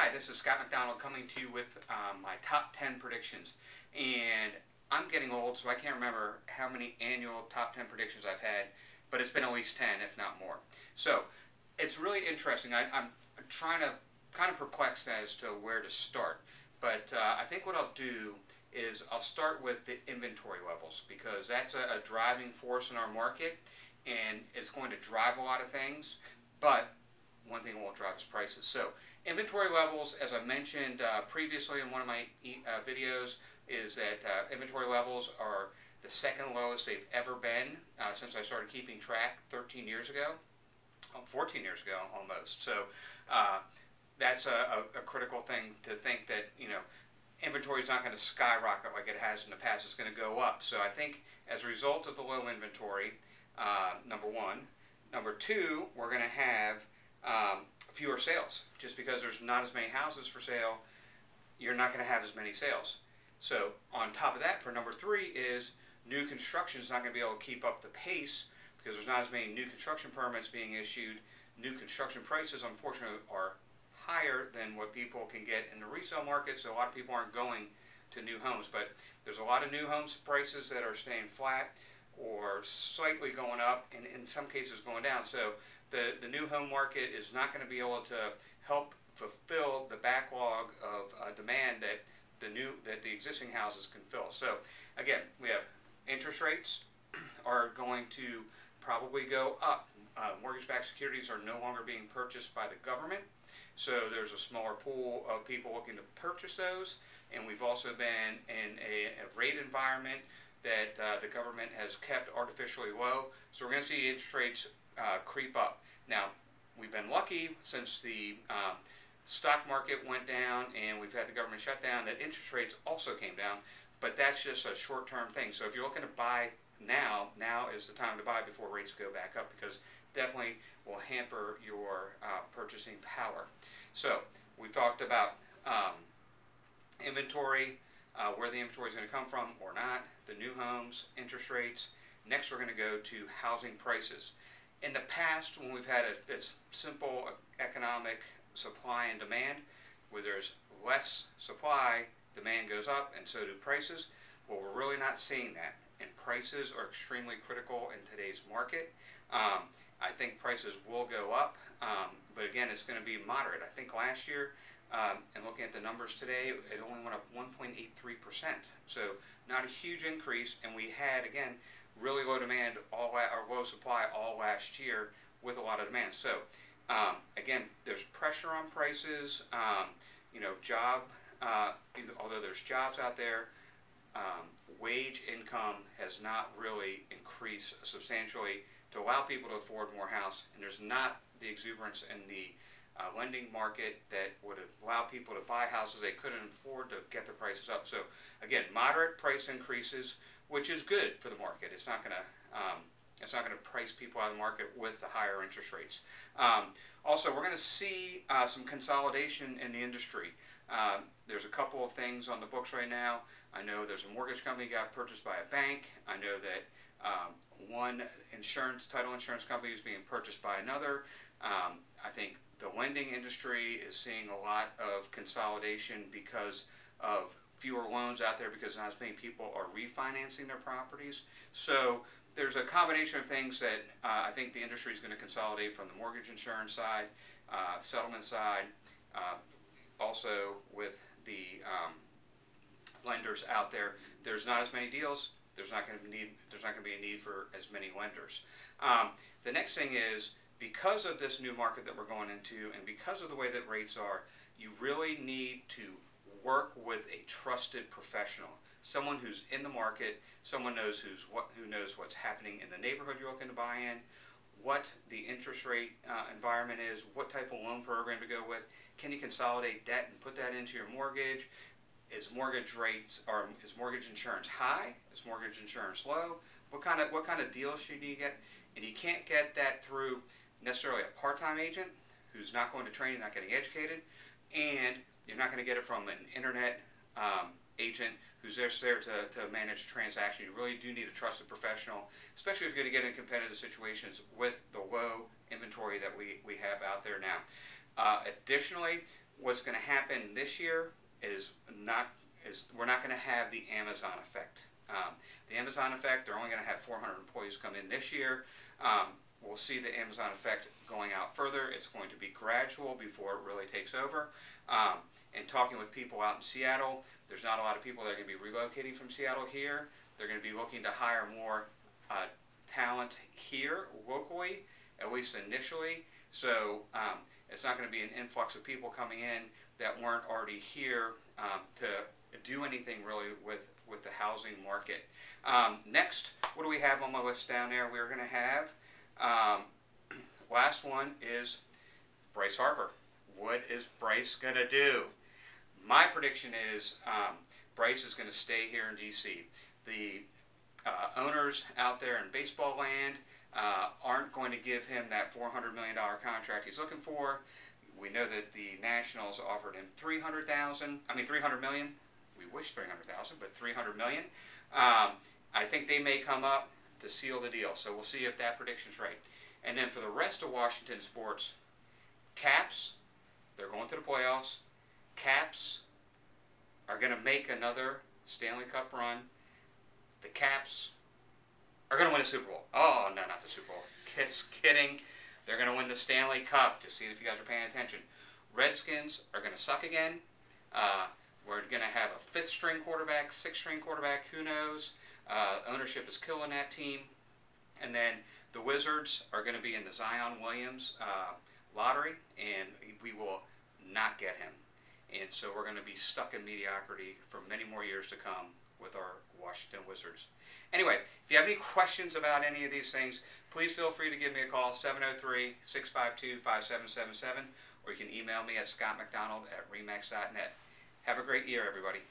Hi, this is Scott McDonald coming to you with my top 10 predictions. And I'm getting old, so I can't remember how many annual top 10 predictions I've had, but it's been at least 10, if not more. So it's really interesting. I'm trying to kind of perplexed as to where to start. But I think what I'll do is I'll start with the inventory levels, because that's a driving force in our market, and it's going to drive a lot of things. But one thing it won't drive is prices. So inventory levels, as I mentioned previously in one of my videos, is that inventory levels are the second lowest they've ever been since I started keeping track 13 years ago, 14 years ago almost. So that's a critical thing to think that, you know, inventory is not going to skyrocket like it has in the past. It's going to go up. So I think as a result of the low inventory, number one. Number two, we're going to have fewer sales. Just because there's not as many houses for sale, you're not going to have as many sales. So on top of that, for number three is new construction is not going to be able to keep up the pace because there's not as many new construction permits being issued. New construction prices, unfortunately, are higher than what people can get in the resale market, so a lot of people aren't going to new homes. But there's a lot of new homes prices that are staying flat or slightly going up, and in some cases going down. So the new home market is not going to be able to help fulfill the backlog of demand that the existing houses can fill. So again, we have interest rates are going to probably go up. Mortgage-backed securities are no longer being purchased by the government, so there's a smaller pool of people looking to purchase those. And we've also been in a rate environment that the government has kept artificially low, so we're going to see interest rates creep up. Now, we've been lucky since the stock market went down and we've had the government shutdown that interest rates also came down, but that's just a short-term thing. So if you're looking to buy now is the time to buy before rates go back up, because definitely will hamper your purchasing power. So we've talked about inventory, where the inventory is going to come from or not, the new homes, interest rates. Next, we're going to go to housing prices. In the past, when we've had a simple economic supply and demand, where there's less supply, demand goes up, and so do prices. Well, we're really not seeing that, and prices are extremely critical in today's market. I think prices will go up, but again, it's going to be moderate. I think last year, and looking at the numbers today, it only went up 1.83%. So not a huge increase, and we had, again, really low demand, or low supply all last year with a lot of demand. So again, there's pressure on prices. You know, although there's jobs out there, wage income has not really increased substantially to allow people to afford more house, and there's not the exuberance in the lending market that would allow people to buy houses they couldn't afford to get the prices up. So again, moderate price increases, which is good for the market. It's not going to price people out of the market with the higher interest rates. Also, we're going to see some consolidation in the industry. There's a couple of things on the books right now. I know there's a mortgage company got purchased by a bank. I know that one title insurance company is being purchased by another. I think the lending industry is seeing a lot of consolidation because of fewer loans out there, because not as many people are refinancing their properties. So there's a combination of things that I think the industry is going to consolidate, from the mortgage insurance side, settlement side, also with the lenders out there. There's not as many deals. There's not going to be a need for as many lenders. The next thing is, because of this new market that we're going into, and because of the way that rates are, you really need to work with a trusted professional, someone who's in the market, someone who knows what's happening in the neighborhood you're looking to buy in, what the interest rate environment is, what type of loan program to go with. Can you consolidate debt and put that into your mortgage? Is mortgage insurance high? Is mortgage insurance low? What kind of deals should you get? And you can't get that through necessarily a part-time agent who's not going to training, not getting educated, and you're not going to get it from an internet agent who's just there to manage transactions. You really do need a trusted professional, especially if you're going to get in competitive situations with the low inventory that we have out there now. Additionally, what's going to happen this year is we're not going to have the Amazon effect. The Amazon effect, they're only going to have 400 employees come in this year. We'll see the Amazon effect going out further. It's going to be gradual before it really takes over. And talking with people out in Seattle, there's not a lot of people that are going to be relocating from Seattle here. They're going to be looking to hire more talent here locally, at least initially. So it's not going to be an influx of people coming in that weren't already here to do anything really with the housing market. Next, what do we have on my list down there? We're going to have, last one is Bryce Harper. What is Bryce going to do? My prediction is Bryce is going to stay here in D.C. The owners out there in baseball land aren't going to give him that $400 million contract he's looking for. We know that the Nationals offered him $300 million. We wish $300,000, but $300 million. I think they may come up to seal the deal. So we'll see if that prediction's right. And then for the rest of Washington sports, Caps, they're going to the playoffs. Caps are going to make another Stanley Cup run. The Caps are going to win a Super Bowl. Oh, no, not the Super Bowl. Just kidding. They're going to win the Stanley Cup, to see if you guys are paying attention. Redskins are going to suck again. We're going to have a fifth-string quarterback, sixth-string quarterback, who knows. Ownership is killing that team. And then the Wizards are going to be in the Zion Williams lottery, and we will not get him. And so we're going to be stuck in mediocrity for many more years to come with our Washington Wizards. Anyway, if you have any questions about any of these things, please feel free to give me a call, 703-652-5777, or you can email me at scottmcdonald@remax.net. Have a great year, everybody.